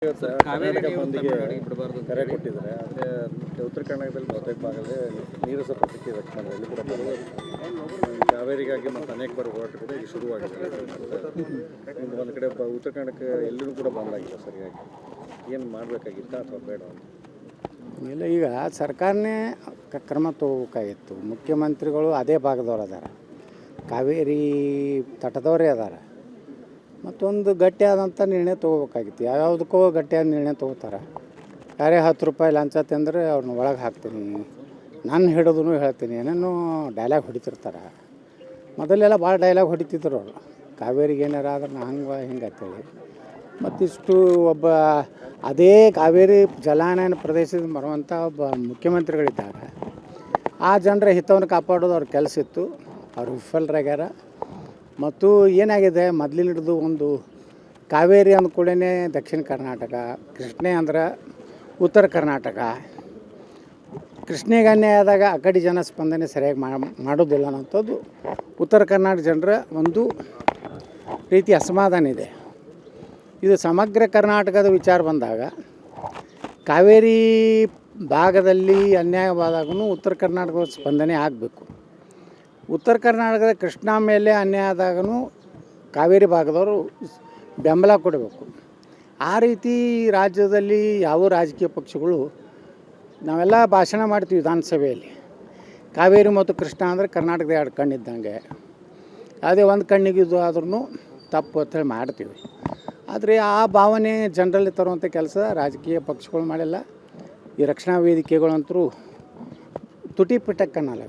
ಕರ್ನಾಟಕ ಬಂದಿಗೆ ಕರೆ ಕೊಟ್ಟಿದ್ದಾರೆ. ಆದರೆ ಉತ್ತರ ಕರ್ನಾಟಕದಲ್ಲಿ ಬಹುತೇಕ ಭಾಗದಲ್ಲಿ ನೀರಸ ಪ್ರತಿಕ್ರಿಯೆ ವ್ಯಕ್ತ ಮಾಡಿದೆ. ಇಲ್ಲಿ ಕೂಡ ಕಾವೇರಿಗಾಗಿ ಮತ್ತು ಅನೇಕ ಬಾರಿ ಹೋರಾಟ ಕೂಡ ಈಗ ಶುರುವಾಗಿದೆ. ಒಂದು ಕಡೆ ಉತ್ತರ ಕರ್ನಾಟಕ ಎಲ್ಲರೂ ಕೂಡ ಬಂದಾಗಿದೆ. ಸರಿಯಾಗಿ ಏನು ಮಾಡಬೇಕಾಗಿತ್ತ ಅಥವಾ ಬೇಡ ಅಂತ ಇಲ್ಲ, ಈಗ ಸರ್ಕಾರನೇ ಕ್ರಮ ತಗೋಬೇಕಾಗಿತ್ತು. ಮುಖ್ಯಮಂತ್ರಿಗಳು ಅದೇ ಭಾಗದವ್ರು ಅದಾರ, ಕಾವೇರಿ ತಟದವರೇ ಅದಾರ. ಮತ್ತೊಂದು ಗಟ್ಟಿಯಾದಂಥ ನಿರ್ಣಯ ತೊಗೋಬೇಕಾಗಿತ್ತು. ಯಾವುದಕ್ಕೋ ಗಟ್ಟಿಯಾದ ನಿರ್ಣಯ ತೊಗೋತಾರೆ. ಯಾರೇ 10 ರೂಪಾಯಿ ಲಂಚ ತಿಂದರೆ ಅವ್ರನ್ನ ಒಳಗೆ ಹಾಕ್ತೀನಿ, ನಾನು ಹಿಡಿದು ಹೇಳ್ತೀನಿ, ಏನೇನೋ ಡೈಲಾಗ್ ಹೊಡಿತಿರ್ತಾರೆ. ಮೊದಲೆಲ್ಲ ಭಾಳ ಡೈಲಾಗ್ ಹೊಡಿತಿದ್ರು ಅವರು, ಕಾವೇರಿಗೆ ಏನಾರ ಆದ್ರೆ ನಾ ಹಂಗೆ ಹಿಂಗೆ ಅಂತೇಳಿ. ಮತ್ತಿಷ್ಟು ಒಬ್ಬ ಅದೇ ಕಾವೇರಿ ಜಲಾನಯನ ಪ್ರದೇಶದಿಂದ ಬರುವಂಥ ಒಬ್ಬ ಮುಖ್ಯಮಂತ್ರಿಗಳಿದ್ದಾರೆ. ಆ ಜನರ ಹಿತವನ್ನು ಕಾಪಾಡೋದು ಅವ್ರ ಕೆಲಸ ಇತ್ತು. ಅವರು ವಿಫಲರಾಗ್ಯಾರ. ಮತ್ತು ಏನಾಗಿದೆ, ಮೊದಲಿನ ಹಿಡಿದು ಒಂದು ಕಾವೇರಿ ಅಂದ ಕೂಡಲೇ ದಕ್ಷಿಣ ಕರ್ನಾಟಕ, ಕೃಷ್ಣೆ ಅಂದ್ರೆ ಉತ್ತರ ಕರ್ನಾಟಕ. ಕೃಷ್ಣೆಗೆ ಅನ್ಯಾಯ ಆದಾಗ ಆ ಕಡೆ ಜನ ಸ್ಪಂದನೆ ಸರಿಯಾಗಿ ಮಾಡೋದಿಲ್ಲ ಅನ್ನೋಂಥದ್ದು ಉತ್ತರ ಕರ್ನಾಟಕ ಜನರ ಒಂದು ರೀತಿ ಅಸಮಾಧಾನ ಇದೆ. ಇದು ಸಮಗ್ರ ಕರ್ನಾಟಕದ ವಿಚಾರ ಬಂದಾಗ ಕಾವೇರಿ ಭಾಗದಲ್ಲಿ ಅನ್ಯಾಯವಾದಾಗೂ ಉತ್ತರ ಕರ್ನಾಟಕದ ಸ್ಪಂದನೆ ಆಗಬೇಕು. ಉತ್ತರ ಕರ್ನಾಟಕದ ಕೃಷ್ಣಾ ಮೇಲೆ ಅನ್ಯಾಯ ಆದಾಗೂ ಕಾವೇರಿ ಭಾಗದವರು ಬೆಂಬಲ ಕೊಡಬೇಕು. ಆ ರೀತಿ ರಾಜ್ಯದಲ್ಲಿ ಯಾವ ರಾಜಕೀಯ ಪಕ್ಷಗಳು ನಾವೆಲ್ಲ ಭಾಷಣ ಮಾಡ್ತೀವಿ ವಿಧಾನಸಭೆಯಲ್ಲಿ. ಕಾವೇರಿ ಮತ್ತು ಕೃಷ್ಣ ಅಂದರೆ ಕರ್ನಾಟಕದ 2 ಕಣ್ಣಿದ್ದಂಗೆ. ಯಾವುದೇ ಒಂದು ಕಣ್ಣಿಗಿದ್ದು ಆದ್ರೂ ತಪ್ಪು ಅಂತೇಳಿ ಮಾಡ್ತೀವಿ. ಆದರೆ ಆ ಭಾವನೆ ಜನರಲ್ಲಿ ತರುವಂಥ ಕೆಲಸ ರಾಜಕೀಯ ಪಕ್ಷಗಳು ಮಾಡಿಲ್ಲ. ಈ ರಕ್ಷಣಾ ವೇದಿಕೆಗಳಂತರೂ ತುಟಿ ಪಿಟಕ್ಕನ್ನಲ್ಲ.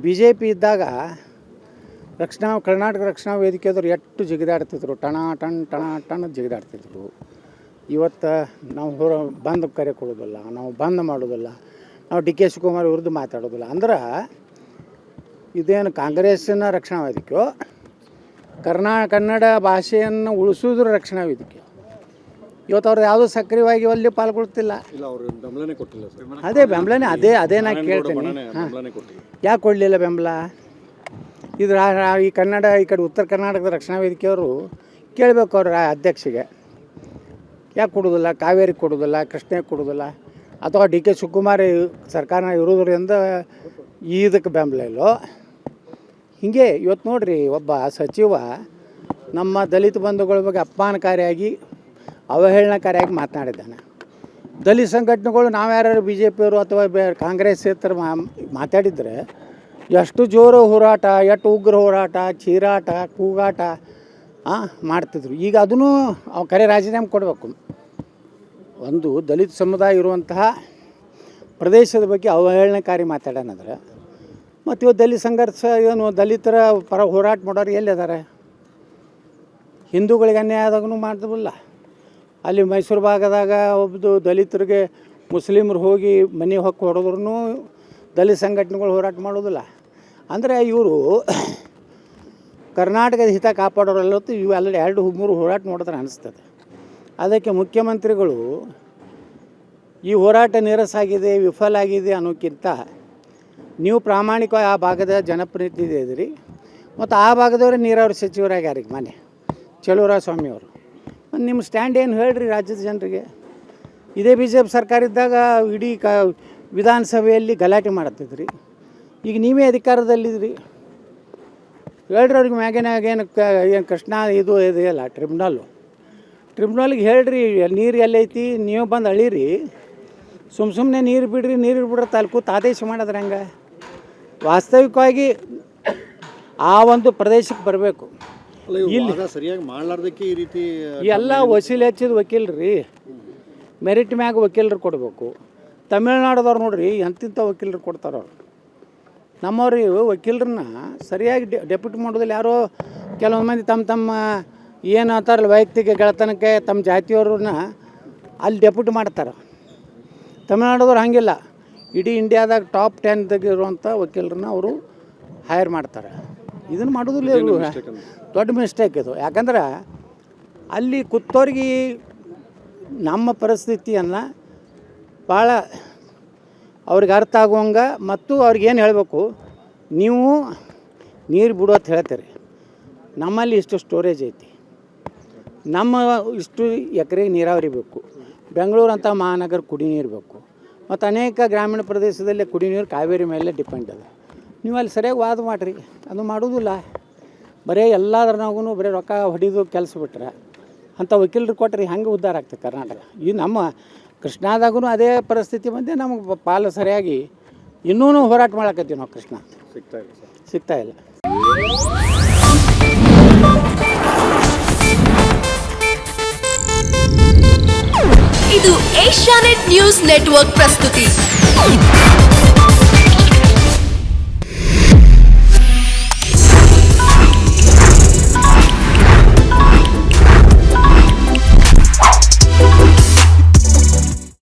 BJP ಇದ್ದಾಗ ಕರ್ನಾಟಕ ರಕ್ಷಣಾ ವೇದಿಕೆಯವರು ಎಷ್ಟು ಜಿಗಿದಾಡ್ತಿದ್ರು, ಟಣ ಟಣ್ ಜಿಗಿದಾಡ್ತಿದ್ರು. ಇವತ್ತು ನಾವು ಬಂದ್ ಕರೆ ಕೊಡೋದಿಲ್ಲ, ನಾವು ಬಂದ್ ಮಾಡೋದಿಲ್ಲ, ನಾವು DK ಶಿವಕುಮಾರ್ ವಿರುದ್ಧ ಮಾತಾಡೋದಿಲ್ಲ. ಅಂದ್ರೆ ಇದೇನು ಕಾಂಗ್ರೆಸ್ಸಿನ ರಕ್ಷಣಾ ವೇದಿಕೆಯೋ, ಕನ್ನಡ ಭಾಷೆಯನ್ನು ಉಳಿಸೋದ್ರ ರಕ್ಷಣಾ ವೇದಿಕೆ. ಇವತ್ತು ಅವ್ರು ಯಾವುದೂ ಸಕ್ರಿಯವಾಗಿ ಅಲ್ಲಿ ಪಾಲ್ಗೊಳ್ತಿಲ್ಲ. ಅದೇ ಬೆಂಬಲನೇ ಅದೇ ನಾನು ಕೇಳ್ತೀನಿ. ಯಾಕೆ ಕೊಡಲಿಲ್ಲ ಬೆಂಬಲ? ಇದು ಈ ಕಡೆ ಉತ್ತರ ಕರ್ನಾಟಕದ ರಕ್ಷಣಾ ವೇದಿಕೆಯವರು ಕೇಳಬೇಕು ಅವ್ರ ಅಧ್ಯಕ್ಷಗೆ, ಯಾಕೆ ಕೊಡೋದಿಲ್ಲ, ಕಾವೇರಿ ಕೊಡೋದಿಲ್ಲ, ಕೃಷ್ಣೆಗೆ ಕೊಡೋದಿಲ್ಲ, ಅಥವಾ DK ಶಿವಕುಮಾರ್ ಸರ್ಕಾರ ಇರೋದ್ರಿಂದ ಇದಕ್ಕೆ ಬೆಂಬಲ ಇಲ್ಲೋ. ಹೀಗೆ ಇವತ್ತು ನೋಡಿರಿ, ಒಬ್ಬ ಸಚಿವ ನಮ್ಮ ದಲಿತ ಬಂಧುಗಳ ಬಗ್ಗೆ ಅಪಮಾನಕಾರಿಯಾಗಿ ಅವಹೇಳನಕಾರಿಯಾಗಿ ಮಾತನಾಡಿದ್ದಾನೆ. ದಲಿತ ಸಂಘಟನೆಗಳು ನಾವ್ಯಾರು BJPಯವರು ಅಥವಾ ಕಾಂಗ್ರೆಸ್ ಮಾತಾಡಿದರೆ ಎಷ್ಟು ಜೋರು ಹೋರಾಟ, ಎಷ್ಟು ಉಗ್ರ ಹೋರಾಟ, ಚೀರಾಟ, ಕೂಗಾಟ ಮಾಡ್ತಿದ್ರು. ಈಗ ಅದನ್ನು ಕರೆ ರಾಜೀನಾಮೆ ಕೊಡಬೇಕು. ಒಂದು ದಲಿತ ಸಮುದಾಯ ಇರುವಂತಹ ಪ್ರದೇಶದ ಬಗ್ಗೆ ಅವಹೇಳನಕಾರಿ ಮಾತಾಡೋಣಂದ್ರೆ ಮತ್ತು ಇವತ್ತು ದಲಿತ ಸಂಘರ್ಷ ಏನು ದಲಿತರ ಪರ ಹೋರಾಟ ಮಾಡೋರು ಎಲ್ಲಿದ್ದಾರೆ? ಹಿಂದೂಗಳಿಗೆ ಅನ್ಯಾಯ ಆದಾಗೂ ಮಾಡ್ತಿಲ್ಲ. ಅಲ್ಲಿ ಮೈಸೂರು ಭಾಗದಾಗ ಒಬ್ಬದು ದಲಿತರಿಗೆ ಮುಸ್ಲಿಮರು ಹೋಗಿ ಮನೆ ಹೊಕ್ಕು ಹೊಡೆದ್ರೂ ದಲಿತ ಸಂಘಟನೆಗಳು ಹೋರಾಟ ಮಾಡೋದಿಲ್ಲ. ಅಂದರೆ ಇವರು ಕರ್ನಾಟಕದ ಹಿತ ಕಾಪಾಡೋರಲ್ಲತ್ತು ಇವೆಲ್ಲ 2-3 ಹೋರಾಟ ನೋಡಿದ್ರೆ ಅನಿಸ್ತದೆ. ಅದಕ್ಕೆ ಮುಖ್ಯಮಂತ್ರಿಗಳು ಈ ಹೋರಾಟ ನೀರಸಾಗಿದೆ, ವಿಫಲ ಆಗಿದೆ ಅನ್ನೋಕ್ಕಿಂತ ನೀವು ಪ್ರಾಮಾಣಿಕವಾಗಿ ಆ ಭಾಗದ ಜನಪ್ರತಿನಿಧಿ ಇದ್ದೀರಿ. ಮತ್ತು ಆ ಭಾಗದವರೇ ನೀರಾವರಿ ಸಚಿವರಾಗ್ಯಾರ ಈಗ ಮನೆ ಚಲುವರಾಯ ಸ್ವಾಮಿಯವರು. ನಿಮ್ಮ ಸ್ಟ್ಯಾಂಡ್ ಏನು ಹೇಳ್ರಿ ರಾಜ್ಯದ ಜನರಿಗೆ? ಇದೇ BJP ಸರ್ಕಾರ ಇದ್ದಾಗ ಇಡೀ ವಿಧಾನಸಭೆಯಲ್ಲಿ ಗಲಾಟೆ ಮಾಡ್ತಿದ್ರಿ. ಈಗ ನೀವೇ ಅಧಿಕಾರದಲ್ಲಿದ್ರಿ, ಹೇಳ್ರಿ ಅವ್ರಿಗೆ ಮ್ಯಾಗೇನಾಗೇನು ಕೃಷ್ಣ ಇದು ಇದೆಯಲ್ಲ ಟ್ರಿಬ್ಯುನಲ್ಗೆ ಹೇಳ್ರಿ, ನೀರು ಎಲ್ಲೈತಿ ನೀವು ಬಂದು ಅಳೀರಿ. ಸುಮ್ಮನೆ ನೀರು ಬಿಡ್ರಿ ತಾಲೂಕು ಆದೇಶ ಮಾಡಿದ್ರೆ ಹೆಂಗೆ? ವಾಸ್ತವಿಕವಾಗಿ ಆ ಒಂದು ಪ್ರದೇಶಕ್ಕೆ ಬರಬೇಕು. ಇಲ್ಲಿ ಸರಿಯಾಗಿ ಮಾಡಲಾರ್ದಕ್ಕೆ ಈ ರೀತಿ ಎಲ್ಲ ವಸೂಲಿ ಹಚ್ಚಿದ ವಕೀಲರಿ, ಮೆರಿಟ್ ಮ್ಯಾಗ ವಕೀಲರು ಕೊಡಬೇಕು. ತಮಿಳ್ನಾಡದವ್ರು ನೋಡ್ರಿ ಎಂತಿಂಥ ವಕೀಲರು ಕೊಡ್ತಾರವ್ರು. ನಮ್ಮವ್ರಿಗೆ ವಕೀಲರನ್ನ ಸರಿಯಾಗಿ ಡೆಪ್ಯೂಟಿ ಮಾಡೋದಿಲ್ಲ. ಯಾರೋ ಕೆಲವೊಂದು ಮಂದಿ ತಮ್ಮ ಏನು ಅಂತಾರಲ್ಲ ವೈಯಕ್ತಿಕ ಗೆಳೆತನಕ್ಕೆ ತಮ್ಮ ಜಾತಿಯವ್ರನ್ನ ಅಲ್ಲಿ ಡೆಪ್ಯೂಟಿ ಮಾಡ್ತಾರೆ. ತಮಿಳ್ನಾಡದವ್ರು ಹಾಗಿಲ್ಲ, ಇಡೀ ಇಂಡಿಯಾದಾಗ ಟಾಪ್ 10 ಇರುವಂಥ ವಕೀಲರನ್ನ ಅವರು ಹೈರ್ ಮಾಡ್ತಾರೆ. ಇದನ್ನು ಮಾಡೋದಿಲ್ಲ, ಇವರು ದೊಡ್ಡ ಮಿಸ್ಟೇಕ್ ಇದು. ಯಾಕಂದ್ರೆ ಅಲ್ಲಿ ಕೂತವ್ರಿಗೆ ನಮ್ಮ ಪರಿಸ್ಥಿತಿಯನ್ನು ಭಾಳ ಅವ್ರಿಗೆ ಅರ್ಥ ಆಗುವಂಗೆ ಮತ್ತು ಅವ್ರಿಗೇನು ಹೇಳಬೇಕು, ನೀವು ನೀರು ಬಿಡೋದು ಹೇಳ್ತೀರಿ, ನಮ್ಮಲ್ಲಿ ಇಷ್ಟು ಸ್ಟೋರೇಜ್ ಐತಿ, ನಮ್ಮ ಇಷ್ಟು ಎಕರೆ ನೀರಾವರಿ ಬೇಕು, ಬೆಂಗಳೂರು ಅಂತ ಮಹಾನಗರ ಕುಡಿ ನೀರು ಬೇಕು, ಮತ್ತು ಅನೇಕ ಗ್ರಾಮೀಣ ಪ್ರದೇಶದಲ್ಲಿ ಕುಡಿ ನೀರು ಕಾವೇರಿ ಮೇಲೆ ಡಿಪೆಂಡ್ ಅದ. ನೀವು ಅಲ್ಲಿ ಸರಿಯಾಗಿ ವಾದ ಮಾಡಿರಿ, ಅದು ಮಾಡೋದಿಲ್ಲ. ಬರೀ ಎಲ್ಲದ್ರಾಗೂ ಬರೀ ರೊಕ್ಕ ಹೊಡಿದು ಕೆಲಸ ಬಿಟ್ರೆ ಅಂಥ ವಕೀಲರು ಕೊಟ್ಟರೆ ಹೆಂಗೆ ಉದ್ಧಾರ ಆಗ್ತದೆ ಕರ್ನಾಟಕ? ಈ ನಮ್ಮ ಕೃಷ್ಣಾದಾಗೂ ಅದೇ ಪರಿಸ್ಥಿತಿ ಬಂದೆ, ನಮಗೆ ಪಾಲು ಸರಿಯಾಗಿ ಇನ್ನೂ ಹೋರಾಟ ಮಾಡಕತ್ತೀವಿ ನಾವು. ಕೃಷ್ಣ ಸಿಗ್ತಾ ಇಲ್ಲ. ಇದು ಏಷ್ಯಾನೆಟ್ ನ್ಯೂಸ್ ನೆಟ್ವರ್ಕ್ ಪ್ರಸ್ತುತಿ.